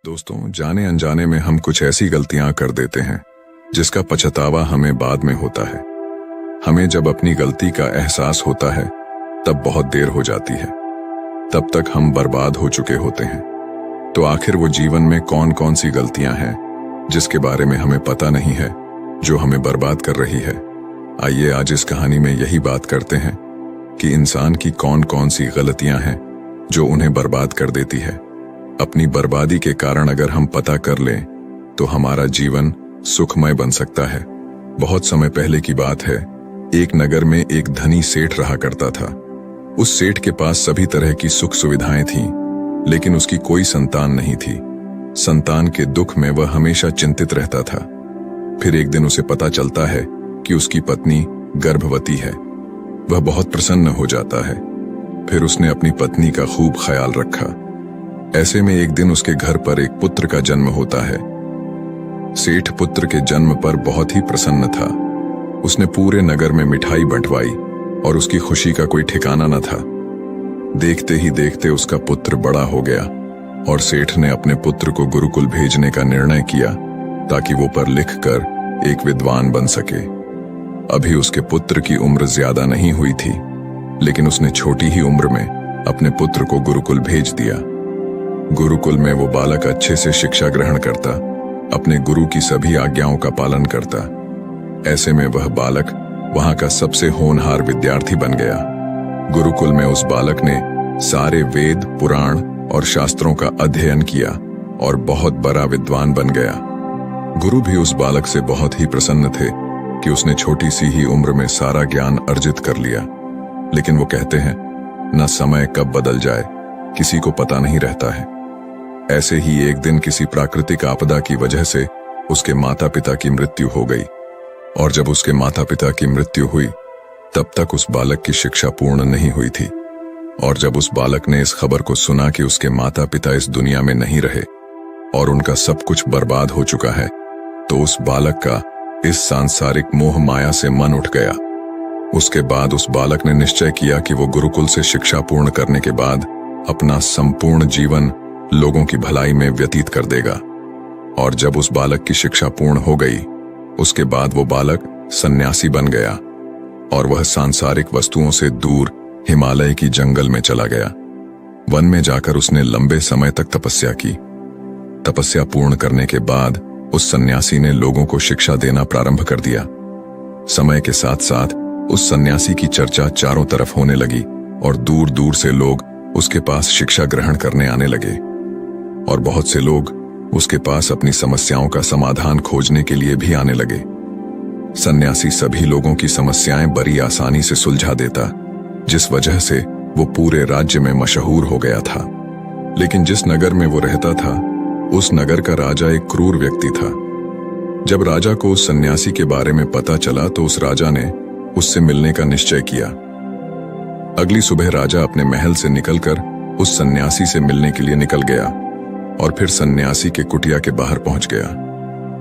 दोस्तों, जाने अनजाने में हम कुछ ऐसी गलतियां कर देते हैं जिसका पछतावा हमें बाद में होता है। हमें जब अपनी गलती का एहसास होता है तब बहुत देर हो जाती है। तब तक हम बर्बाद हो चुके होते हैं। तो आखिर वो जीवन में कौन कौन सी गलतियां हैं जिसके बारे में हमें पता नहीं है, जो हमें बर्बाद कर रही है। आइए आज इस कहानी में यही बात करते हैं कि इंसान की कौन कौन सी गलतियां हैं जो उन्हें बर्बाद कर देती है। अपनी बर्बादी के कारण अगर हम पता कर लें तो हमारा जीवन सुखमय बन सकता है। बहुत समय पहले की बात है, एक नगर में एक धनी सेठ रहा करता था। उस सेठ के पास सभी तरह की सुख सुविधाएं थीं, लेकिन उसकी कोई संतान नहीं थी। संतान के दुख में वह हमेशा चिंतित रहता था। फिर एक दिन उसे पता चलता है कि उसकी पत्नी गर्भवती है। वह बहुत प्रसन्न हो जाता है। फिर उसने अपनी पत्नी का खूब ख्याल रखा। ऐसे में एक दिन उसके घर पर एक पुत्र का जन्म होता है। सेठ पुत्र के जन्म पर बहुत ही प्रसन्न था। उसने पूरे नगर में मिठाई बंटवाई और उसकी खुशी का कोई ठिकाना न था। देखते ही देखते उसका पुत्र बड़ा हो गया और सेठ ने अपने पुत्र को गुरुकुल भेजने का निर्णय किया ताकि वो पढ़ लिख कर एक विद्वान बन सके। अभी उसके पुत्र की उम्र ज्यादा नहीं हुई थी, लेकिन उसने छोटी ही उम्र में अपने पुत्र को गुरुकुल भेज दिया। गुरुकुल में वो बालक अच्छे से शिक्षा ग्रहण करता, अपने गुरु की सभी आज्ञाओं का पालन करता। ऐसे में वह बालक वहां का सबसे होनहार विद्यार्थी बन गया। गुरुकुल में उस बालक ने सारे वेद, पुराण और शास्त्रों का अध्ययन किया और बहुत बड़ा विद्वान बन गया। गुरु भी उस बालक से बहुत ही प्रसन्न थे कि उसने छोटी सी ही उम्र में सारा ज्ञान अर्जित कर लिया। लेकिन वो कहते हैं, न समय कब बदल जाए किसी को पता नहीं रहता है। ऐसे ही एक दिन किसी प्राकृतिक आपदा की वजह से उसके माता पिता की मृत्यु हो गई। और जब उसके माता पिता की मृत्यु हुई तब तक उस बालक की शिक्षा पूर्ण नहीं हुई थी। और जब उस बालक ने इस खबर को सुना कि उसके माता पिता इस दुनिया में नहीं रहे और उनका सब कुछ बर्बाद हो चुका है, तो उस बालक का इस सांसारिक मोह माया से मन उठ गया। उसके बाद उस बालक ने निश्चय किया कि वो गुरुकुल से शिक्षा पूर्ण करने के बाद अपना संपूर्ण जीवन लोगों की भलाई में व्यतीत कर देगा। और जब उस बालक की शिक्षा पूर्ण हो गई, उसके बाद वो बालक सन्यासी बन गया और वह सांसारिक वस्तुओं से दूर हिमालय की जंगल में चला गया। वन में जाकर उसने लंबे समय तक तपस्या की। तपस्या पूर्ण करने के बाद उस सन्यासी ने लोगों को शिक्षा देना प्रारंभ कर दिया। समय के साथ साथ उस सन्यासी की चर्चा चारों तरफ होने लगी और दूर दूर से लोग उसके पास शिक्षा ग्रहण करने आने लगे। और बहुत से लोग उसके पास अपनी समस्याओं का समाधान खोजने के लिए भी आने लगे। सन्यासी सभी लोगों की समस्याएं बड़ी आसानी से सुलझा देता, जिस वजह से वो पूरे राज्य में मशहूर हो गया था। लेकिन जिस नगर में वो रहता था, उस नगर का राजा एक क्रूर व्यक्ति था। जब राजा को उस सन्यासी के बारे में पता चला तो उस राजा ने उससे मिलने का निश्चय किया। अगली सुबह राजा अपने महल से निकलकर उस सन्यासी से मिलने के लिए निकल गया और फिर सन्यासी के कुटिया के बाहर पहुंच गया।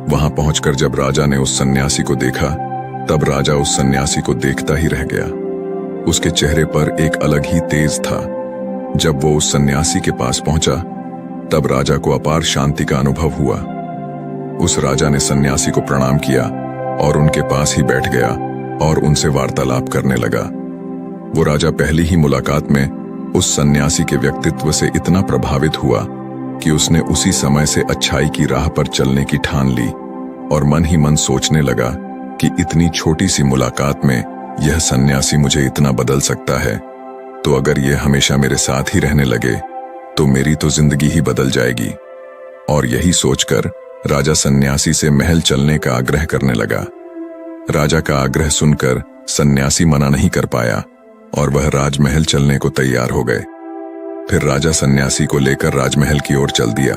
वहां पहुंचकर जब राजा ने उस सन्यासी को देखा, तब राजा उस सन्यासी को देखता ही रह गया। उसके चेहरे पर एक अलग ही तेज था। जब वो उस सन्यासी के पास पहुंचा, तब राजा को अपार शांति का अनुभव हुआ। उस राजा ने सन्यासी को प्रणाम किया और उनके पास ही बैठ गया और उनसे वार्तालाप करने लगा। वो राजा पहली ही मुलाकात में उस सन्यासी के व्यक्तित्व से इतना प्रभावित हुआ कि उसने उसी समय से अच्छाई की राह पर चलने की ठान ली और मन ही मन सोचने लगा कि इतनी छोटी सी मुलाकात में यह सन्यासी मुझे इतना बदल सकता है, तो अगर यह हमेशा मेरे साथ ही रहने लगे तो मेरी तो जिंदगी ही बदल जाएगी। और यही सोचकर राजा सन्यासी से महल चलने का आग्रह करने लगा। राजा का आग्रह सुनकर सन्यासी मना नहीं कर पाया और वह राजमहल चलने को तैयार हो गए। फिर राजा सन्यासी को लेकर राजमहल की ओर चल दिया।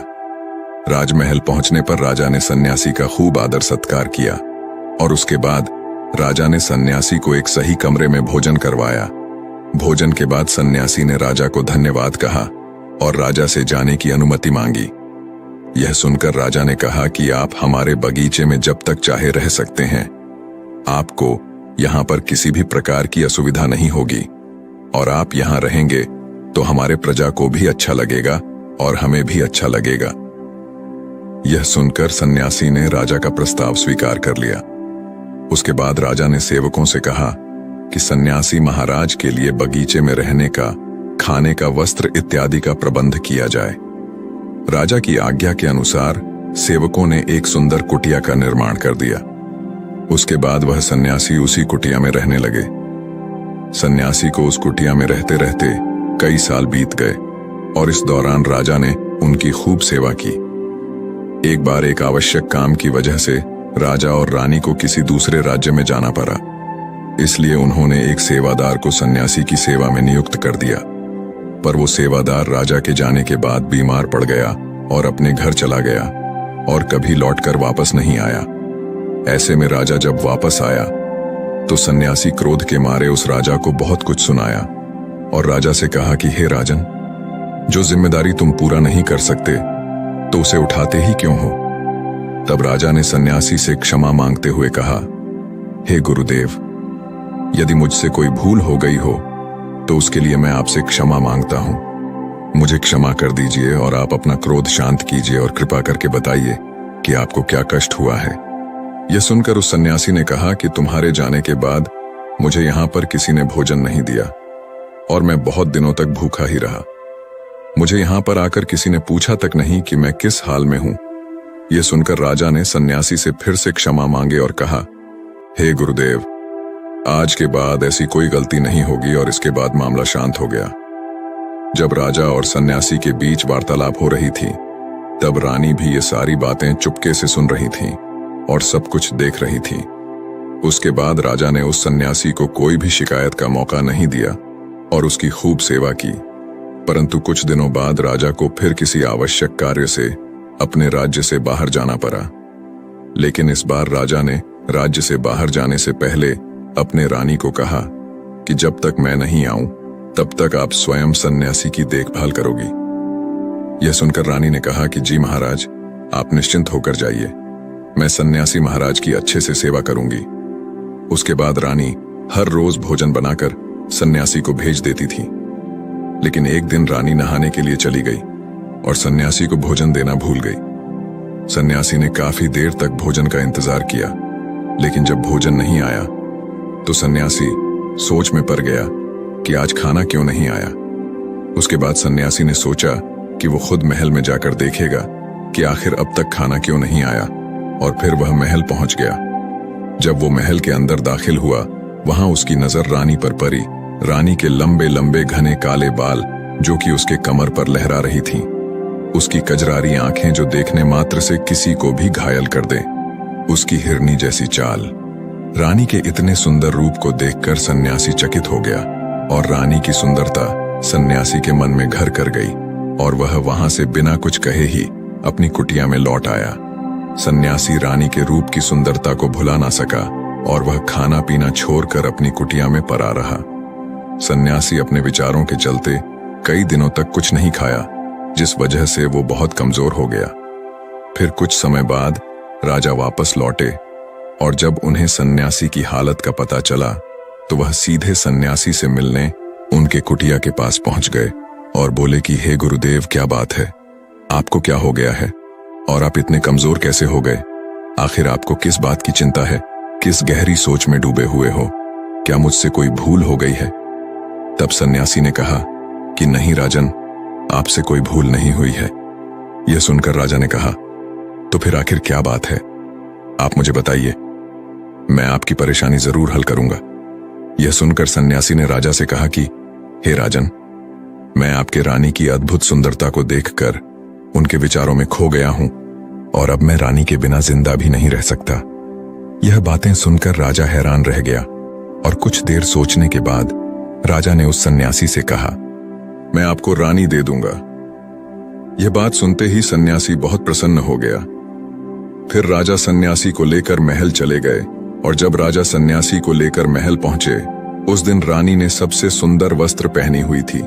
राजमहल पहुंचने पर राजा ने सन्यासी का खूब आदर सत्कार किया और उसके बाद राजा ने सन्यासी को एक सही कमरे में भोजन करवाया। भोजन के बाद सन्यासी ने राजा को धन्यवाद कहा और राजा से जाने की अनुमति मांगी। यह सुनकर राजा ने कहा कि आप हमारे बगीचे में जब तक चाहे रह सकते हैं। आपको यहाँ पर किसी भी प्रकार की असुविधा नहीं होगी और आप यहाँ रहेंगे तो हमारे प्रजा को भी अच्छा लगेगा और हमें भी अच्छा लगेगा। यह सुनकर सन्यासी ने राजा का प्रस्ताव स्वीकार कर लिया। उसके बाद राजा ने सेवकों से कहा कि सन्यासी महाराज के लिए बगीचे में रहने का, खाने का, वस्त्र इत्यादि का प्रबंध किया जाए। राजा की आज्ञा के अनुसार सेवकों ने एक सुंदर कुटिया का निर्माण कर दिया। उसके बाद वह सन्यासी उसी कुटिया में रहने लगे। सन्यासी को उस कुटिया में रहते रहते कई साल बीत गए और इस दौरान राजा ने उनकी खूब सेवा की। एक बार एक आवश्यक काम की वजह से राजा और रानी को किसी दूसरे राज्य में जाना पड़ा, इसलिए उन्होंने एक सेवादार को सन्यासी की सेवा में नियुक्त कर दिया। पर वो सेवादार राजा के जाने के बाद बीमार पड़ गया और अपने घर चला गया और कभी लौटकर वापस नहीं आया। ऐसे में राजा जब वापस आया तो सन्यासी क्रोध के मारे उस राजा को बहुत कुछ सुनाया और राजा से कहा कि हे राजन, जो जिम्मेदारी तुम पूरा नहीं कर सकते तो उसे उठाते ही क्यों हो। तब राजा ने सन्यासी से क्षमा मांगते हुए कहा, हे गुरुदेव, यदि मुझसे कोई भूल हो गई हो तो उसके लिए मैं आपसे क्षमा मांगता हूं। मुझे क्षमा कर दीजिए और आप अपना क्रोध शांत कीजिए और कृपा करके बताइए कि आपको क्या कष्ट हुआ है। यह सुनकर उस सन्यासी ने कहा कि तुम्हारे जाने के बाद मुझे यहां पर किसी ने भोजन नहीं दिया और मैं बहुत दिनों तक भूखा ही रहा। मुझे यहां पर आकर किसी ने पूछा तक नहीं कि मैं किस हाल में हूं। यह सुनकर राजा ने सन्यासी से फिर से क्षमा मांगे और कहा, हे गुरुदेव, आज के बाद ऐसी कोई गलती नहीं होगी। और इसके बाद मामला शांत हो गया। जब राजा और सन्यासी के बीच वार्तालाप हो रही थी तब रानी भी ये सारी बातें चुपके से सुन रही थी और सब कुछ देख रही थी। उसके बाद राजा ने उस सन्यासी को कोई भी शिकायत का मौका नहीं दिया और उसकी खूब सेवा की। परंतु कुछ दिनों बाद राजा को फिर किसी आवश्यक कार्य से अपने राज्य से बाहर जाना पड़ा। लेकिन इस बार राजा ने राज्य से बाहर जाने से पहले अपने रानी को कहा कि जब तक मैं नहीं आऊं तब तक आप स्वयं सन्यासी की देखभाल करोगी। यह सुनकर रानी ने कहा कि जी महाराज, आप निश्चिंत होकर जाइए, मैं सन्यासी महाराज की अच्छे से सेवा करूंगी। उसके बाद रानी हर रोज भोजन बनाकर सन्यासी को भेज देती थी। लेकिन एक दिन रानी नहाने के लिए चली गई और सन्यासी को भोजन देना भूल गई। सन्यासी ने काफी देर तक भोजन का इंतजार किया, लेकिन जब भोजन नहीं आया तो सन्यासी सोच में पड़ गया कि आज खाना क्यों नहीं आया। उसके बाद सन्यासी ने सोचा कि वो खुद महल में जाकर देखेगा कि आखिर अब तक खाना क्यों नहीं आया, और फिर वह महल पहुंच गया। जब वो महल के अंदर दाखिल हुआ, वहां उसकी नजर रानी पर पड़ी। रानी के लंबे लंबे घने काले बाल जो कि उसके कमर पर लहरा रही थीं, उसकी कजरारी आंखें जो देखने मात्र से किसी को भी घायल कर दे, उसकी हिरनी जैसी चाल। रानी के इतने सुंदर रूप को देखकर सन्यासी चकित हो गया और रानी की सुंदरता सन्यासी के मन में घर कर गई और वह वहां से बिना कुछ कहे ही अपनी कुटिया में लौट आया। सन्यासी रानी के रूप की सुंदरता को भुला ना सका और वह खाना पीना छोड़कर अपनी कुटिया में पड़ा रहा। सन्यासी अपने विचारों के चलते कई दिनों तक कुछ नहीं खाया, जिस वजह से वो बहुत कमजोर हो गया। फिर कुछ समय बाद राजा वापस लौटे और जब उन्हें सन्यासी की हालत का पता चला तो वह सीधे सन्यासी से मिलने उनके कुटिया के पास पहुंच गए और बोले कि हे गुरुदेव, क्या बात है, आपको क्या हो गया है और आप इतने कमजोर कैसे हो गए? आखिर आपको किस बात की चिंता है? किस गहरी सोच में डूबे हुए हो? क्या मुझसे कोई भूल हो गई है? तब सन्यासी ने कहा कि नहीं राजन, आपसे कोई भूल नहीं हुई है। यह सुनकर राजा ने कहा, तो फिर आखिर क्या बात है, आप मुझे बताइए, मैं आपकी परेशानी जरूर हल करूंगा। यह सुनकर सन्यासी ने राजा से कहा कि हे राजन, मैं आपके रानी की अद्भुत सुंदरता को देखकर उनके विचारों में खो गया हूं और अब मैं रानी के बिना जिंदा भी नहीं रह सकता। यह बातें सुनकर राजा हैरान रह गया और कुछ देर सोचने के बाद राजा ने उस सन्यासी से कहा, मैं आपको रानी दे दूंगा। यह बात सुनते ही सन्यासी बहुत प्रसन्न हो गया। फिर राजा सन्यासी को लेकर महल चले गए और जब राजा सन्यासी को लेकर महल पहुंचे, उस दिन रानी ने सबसे सुंदर वस्त्र पहनी हुई थी।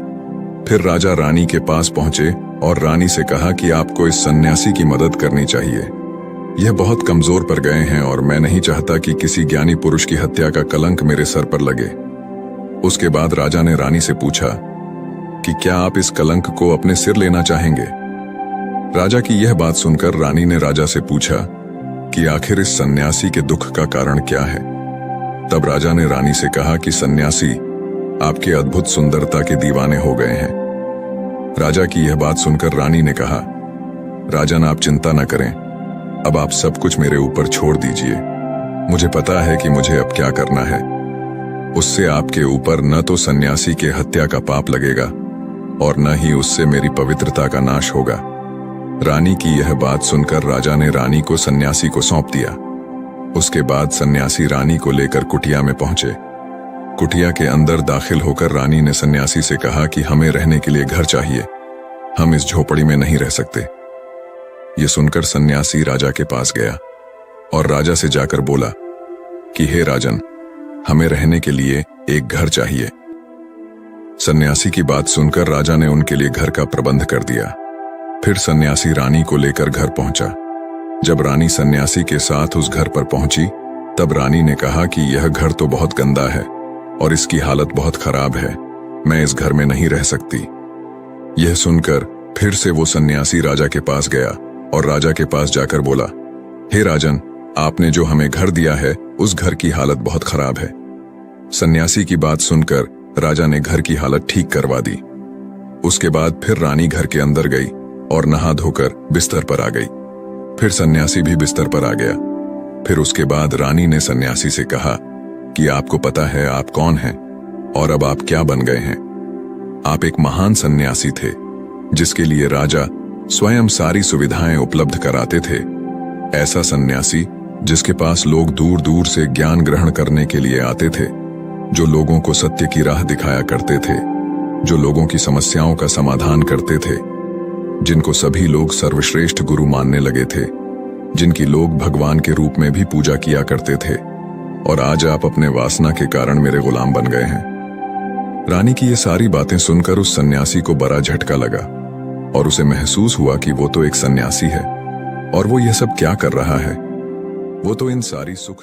फिर राजा रानी के पास पहुंचे और रानी से कहा कि आपको इस सन्यासी की मदद करनी चाहिए। यह बहुत कमजोर पड़ गए हैं और मैं नहीं चाहता कि किसी ज्ञानी पुरुष की हत्या का कलंक मेरे सर पर लगे। उसके बाद राजा ने रानी से पूछा कि क्या आप इस कलंक को अपने सिर लेना चाहेंगे? राजा की यह बात सुनकर रानी ने राजा से पूछा कि आखिर इस सन्यासी के दुख का कारण क्या है। तब राजा ने रानी से कहा कि सन्यासी आपके अद्भुत सुंदरता के दीवाने हो गए हैं। राजा की यह बात सुनकर रानी ने कहा, राजन आप चिंता न करें, अब आप सब कुछ मेरे ऊपर छोड़ दीजिए। मुझे पता है कि मुझे अब क्या करना है। उससे आपके ऊपर न तो सन्यासी के हत्या का पाप लगेगा और न ही उससे मेरी पवित्रता का नाश होगा। रानी की यह बात सुनकर राजा ने रानी को सन्यासी को सौंप दिया। उसके बाद सन्यासी रानी को लेकर कुटिया में पहुंचे। कुटिया के अंदर दाखिल होकर रानी ने सन्यासी से कहा कि हमें रहने के लिए घर चाहिए, हम इस झोपड़ी में नहीं रह सकते। यह सुनकर सन्यासी राजा के पास गया और राजा से जाकर बोला कि हे राजन, हमें रहने के लिए एक घर चाहिए। सन्यासी की बात सुनकर राजा ने उनके लिए घर का प्रबंध कर दिया। फिर सन्यासी रानी को लेकर घर पहुंचा। जब रानी सन्यासी के साथ उस घर पर पहुंची, तब रानी ने कहा कि यह घर तो बहुत गंदा है और इसकी हालत बहुत खराब है, मैं इस घर में नहीं रह सकती। यह सुनकर फिर से वो सन्यासी राजा के पास गया और राजा के पास जाकर बोला, हे राजन, आपने जो हमें घर दिया है उस घर की हालत बहुत खराब है। सन्यासी की बात सुनकर राजा ने घर की हालत ठीक करवा दी। उसके बाद फिर रानी घर के अंदर गई और नहा धोकर बिस्तर पर आ गई। फिर सन्यासी भी बिस्तर पर आ गया। फिर उसके बाद रानी ने सन्यासी से कहा कि आपको पता है आप कौन हैं और अब आप क्या बन गए हैं। आप एक महान सन्यासी थे जिसके लिए राजा स्वयं सारी सुविधाएं उपलब्ध कराते थे। ऐसा सन्यासी जिसके पास लोग दूर दूर से ज्ञान ग्रहण करने के लिए आते थे, जो लोगों को सत्य की राह दिखाया करते थे, जो लोगों की समस्याओं का समाधान करते थे, जिनको सभी लोग सर्वश्रेष्ठ गुरु मानने लगे थे, जिनकी लोग भगवान के रूप में भी पूजा किया करते थे। और आज आप अपने वासना के कारण मेरे गुलाम बन गए हैं। रानी की ये सारी बातें सुनकर उस सन्यासी को बड़ा झटका लगा और उसे महसूस हुआ कि वो तो एक सन्यासी है और वो ये सब क्या कर रहा है। वो तो इन सारी सुख